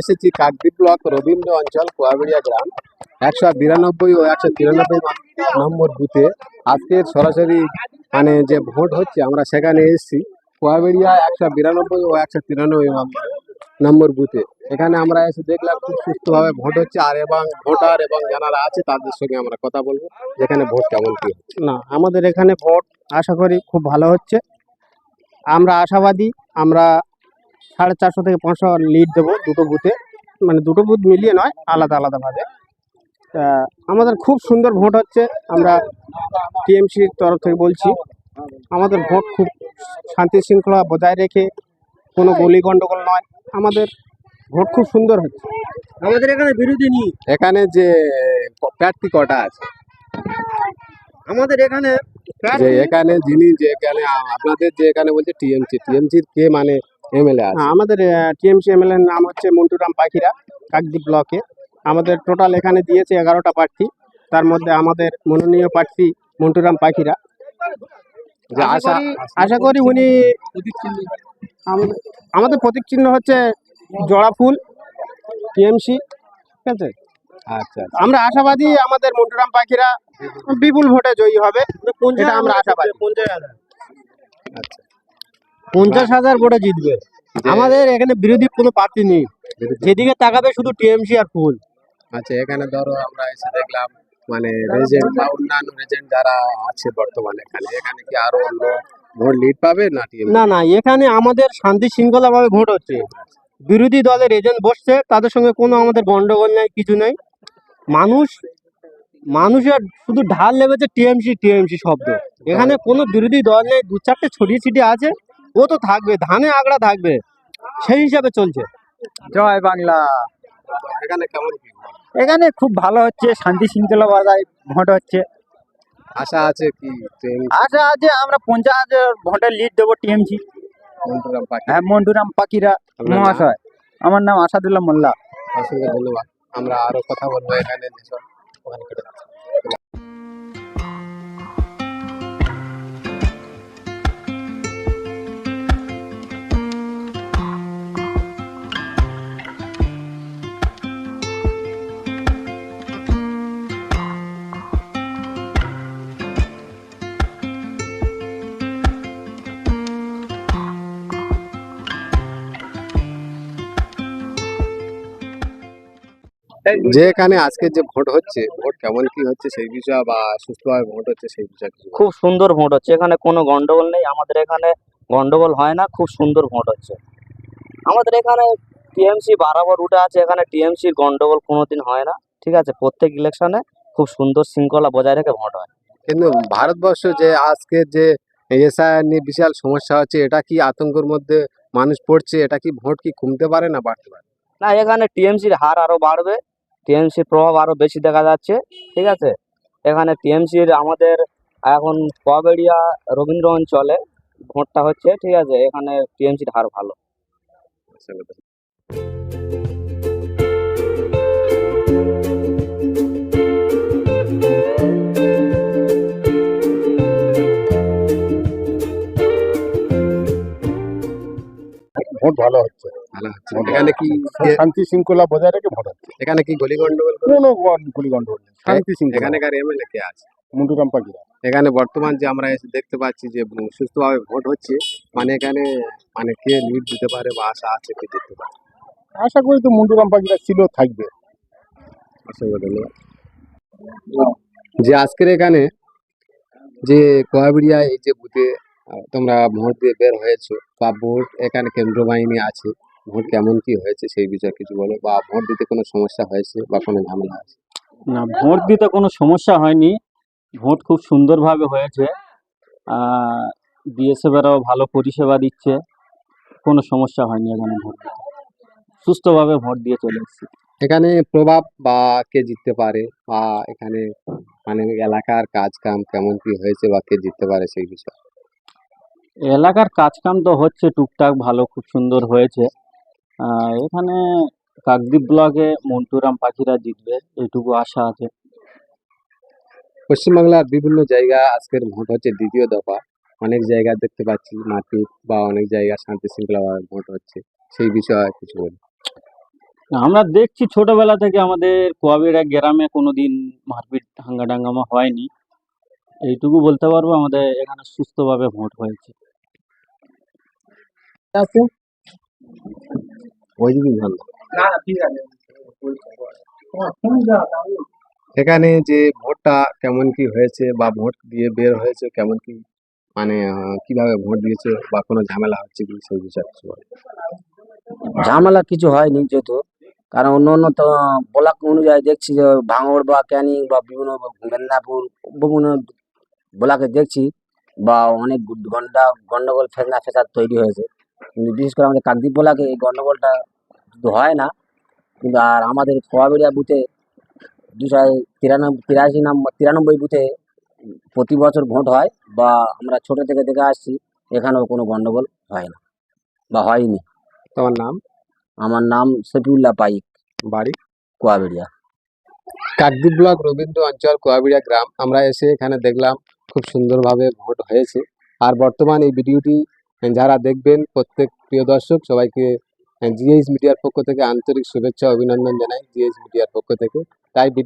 এসেছি কাকদ্বীপ ব্লক রবীন্দ্র অঞ্চল কোয়াবেড়িয়া গ্রাম 192 ও 193 নম্বর বুথে আজকের সরাসরি যে ভোট হচ্ছে আমরা সেখানে এসেছি। কোয়াবেড়িয়া 192 ও 193 নম্বর বুথে এখানে আমরা এসে দেখলাম খুব সুস্থভাবে ভোট হচ্ছে আর এবং ভোটার এবং যারা আছে তাদের সঙ্গে আমরা কথা বলবো যেখানে ভোট কেমন কি হচ্ছে। না, আমাদের এখানে ভোট আশা করি খুব ভালো হচ্ছে। আমরা আশাবাদী, আমরা 450 থেকে 500 লিড দেবো দুটো বুথে, মানে দুটো বুথ মিলিয়ে নয়, আলাদা আলাদাভাবে। তা আমাদের খুব সুন্দর ভোট হচ্ছে। আমরা টিএমসির তরফ থেকে বলছি, আমাদের ভোট খুব শান্তি শৃঙ্খলা বজায় রেখে, কোনো গলি গণ্ডগোল নয়, আমাদের ভোট খুব সুন্দর হচ্ছে। আমাদের এখানে বিরোধী নেই। এখানে যে প্রার্থী কটা আছে আমাদের এখানে যে এখানে যিনি যে এখানে আপনাদের যে এখানে বলছে টিএমসির কে মানে এমএলএ আছে? আমাদের টিএমসি এমএলএ নাম হচ্ছে মন্টুরাম পাখিরা, কাকদ্বীপ ব্লকে। আমাদের টোটাল এখানে দিয়েছে 11টা প্রার্থী, তার মধ্যে আমাদের মনোনীয় প্রার্থী মন্টুরাম পাখিরা। যে আশা করি উনি, আমাদের প্রতীক চিহ্ন হচ্ছে জবা ফুল, টিএমসি, ঠিক আছে। আচ্ছা, আমরা আশাবাদী আমাদের মন্টুরাম পাখিরা বিপুল ভোটে জয়ী হবে, এটা আমরা আশাবাদী। 50,000 ভোটে জিতবে। আমাদের এখানে বিরোধী কোনো প্রার্থী নেই, যেদিকে তাকাবে শুধু টিএমসি আর ফুল। আচ্ছা, এখানে ধরো আমরা এসে দেখলাম রেজেন্ট বা অন্যান্য রেজেন্ট যারা আছে বর্তমানে এখানে কি আরো অন্য ভোট লিড পাবে না টিএমসি? না, এখানে আমাদের শান্তি শৃঙ্খলা ভাবে ভোট হচ্ছে। বিরোধী দলের এজেন্ট বসছে, তাদের সঙ্গে কোনো আমাদের গন্ডগোল নেই, কিছু নেই। মানুষের শুধু ঢাল লেগেছে টিএমসি টিএমসি শব্দ। এখানে কোনো বিরোধী দল নেই, 2-4টে ছড়িয়ে ছিটিয়ে আছে, ও তো থাকবে, ধানে আগড়া থাকবে, সেই হিসাবে চলছে। জয় বাংলা। এখানে কেমন কি এখানে খুব ভালো হচ্ছে, শান্তি শৃঙ্খলা বজায় ভোট হচ্ছে। আশা আছে কি আশা আছে আমরা 50,000 ভোটের লিড দেবো টিএমসি। মন্টুরাম পাখি? হ্যাঁ, মন্টুরাম পাখিরা মহাশয়। আমার নাম আসাদুল্লাহ মোল্লা। অসংখ্য ধন্যবাদ। আমরা আরো কথা বলবো এখানে যেসব ওখানে যে এখানে আজকে যে ভোট হচ্ছে, ভোট কেমন কি হচ্ছে সেই বিষয়ে বা সুস্থভাবে ভোট হচ্ছে সেই বিষয়ে কিছু খুব সুন্দর ভোট হচ্ছে, এখানে কোনো গন্ডগোল নেই। আমাদের এখানে গন্ডগোল হয় না, খুব সুন্দর ভোট হচ্ছে। আমাদের এখানে টিএমসি বরাবর উঠে আছে, এখানে টিএমসি গন্ডগোল কোনোদিন হয় না, ঠিক আছে। প্রত্যেক ইলেকশনে খুব সুন্দর শৃঙ্খলা বজায় রেখে ভোট হয়। কিন্তু ভারতবর্ষ যে আজকে যে এসআইআর নিয়ে বিশাল সমস্যা হচ্ছে, এটা কি আতঙ্কের মধ্যে মানুষ পড়ছে? এটা কি ভোট কি কমতে পারে না বাড়তে পারে? না, এখানে টিএমসির হার আরো বাড়বে, টিএমসির প্রভাব আরো বেশি দেখা যাচ্ছে, ঠিক আছে। এখানে টিএমসির আমাদের এখন কোয়াবেড়িয়া রবীন্দ্র অঞ্চলে ভোটটা হচ্ছে, ঠিক আছে। এখানে টিএমসির হার ভালো। ভোট ভালো হচ্ছে, ভালো হচ্ছে। এখানে কি শান্তি শৃঙ্খলা বজায় রেখে ভোট হচ্ছে। এখানে কি গলি গন্ডগোল কোনো গুলি গন্ডগোল নেই, শান্তি শৃঙ্খলা। এখানকার এমএলএ কে আছে? মন্টুরাম পাখিরা। এখানে বর্তমান যে আমরা এসে দেখতে পাচ্ছি যে সুস্থভাবে ভোট হচ্ছে, এখানে কে লিড দিতে পারে বা আশা আছে কে জিততে পারে? আশা করি তো মন্টুরাম পাখিরা ছিল, থাকবে। অসংখ্য ধন্যবাদ। যে আজকের এখানে যে কোয়াবেড়িয়া এই যে বুথে তোমরা ভোট দিয়ে বের হয়েছো বা ভোট এখানে কেন্দ্র বাহিনী আছে, ভোট কেমন কি হয়েছে সেই বিষয়ে কিছু বলো, বা ভোট দিতে কোনো সমস্যা হয়েছে বা কোনো ঝামেলা আছে? না, ভোট দিতে কোনো সমস্যা হয়নি, ভোট খুব সুন্দরভাবে হয়েছে। বিএসএফেরাও ভালো পরিষেবা দিচ্ছে, কোনো সমস্যা হয়নি এখানে ভোট দিতে, সুস্থভাবে ভোট দিয়ে চলে এসেছি। এখানে প্রভাব বা কে জিততে পারে বা এখানে এলাকার কাজ কাম কেমন কি হয়েছে বা কে জিততে পারে সেই বিষয়ে? এলাকার কাজকাম তো হচ্ছে টুকটাক, ভালো, খুব সুন্দর হয়েছে। এখানে কাকদ্বীপ ব্লকে মন্টুরাম পাখিরা জিতবে, এইটুকু আশা আছে। পশ্চিমবাংলার বিভিন্ন জায়গা আজকের ভোট হচ্ছে দ্বিতীয় দফা, অনেক জায়গা দেখতে পাচ্ছি মারপিট বা অনেক জায়গা শান্তি শৃঙ্খলা ভোট হচ্ছে, সেই বিষয়ে কিছু বলি। আমরা দেখছি ছোটবেলা থেকে আমাদের কোয়াবেড়া গ্রামে কোনোদিন মারপিট হাঙ্গাডাঙ্গামা হয়নি। এইটুকু বলতে পারবো, আমাদের এখানে সুস্থভাবে ভোট হয়েছে। ওই দিকেই ভালো। এখানে যে ভোটটা কেমন কি হয়েছে বা ভোট দিয়ে বের হয়েছে কেমন কি, মানে কিভাবে ভোট দিয়েছে বা কোনো ঝামেলা হচ্ছে কি সেই বিষয়ে কিছু বলো। ঝামেলা কিছু হয়নি যেহেতু, কারণ অন্য অন্য তো ব্লক অনুযায়ী দেখছি যে ভাঙড় বা ক্যানিং বা বিভিন্ন মেদিনীপুর বিভিন্ন ব্লকে দেখছি বা অনেক গন্ডগোল ফেসাদ তৈরি হয়েছে, কিন্তু বিশেষ করে আমাদের কাকদ্বীপ ব্লকে এই গন্ডগোলটা শুধু হয় না, কিন্তু আর আমাদের কোয়াবেড়িয়া বুথে 293 বুথে প্রতি বছর ভোট হয়, বা আমরা ছোট থেকে দেখে আসছি, এখানেও কোনো গন্ডগোল হয় না বা হয়নি। তোমার নাম? আমার নাম সফিউল্লাহ পাইক, বাড়ি? কোয়াবেড়িয়া। কাকদ্বীপ ব্লক রবীন্দ্র অঞ্চল কোয়াবিড়িয়া গ্রাম আমরা এসে এখানে দেখলাম খুব সুন্দরভাবে ভোট হয়েছে। আর বর্তমান এই ভিডিওটি যারা দেখবেন প্রত্যেক প্রিয় দর্শক সবাইকে জিএইচ মিডিয়ার পক্ষ থেকে আন্তরিক শুভেচ্ছা অভিনন্দন জানাই, জিএইচ মিডিয়ার পক্ষ থেকে। তাই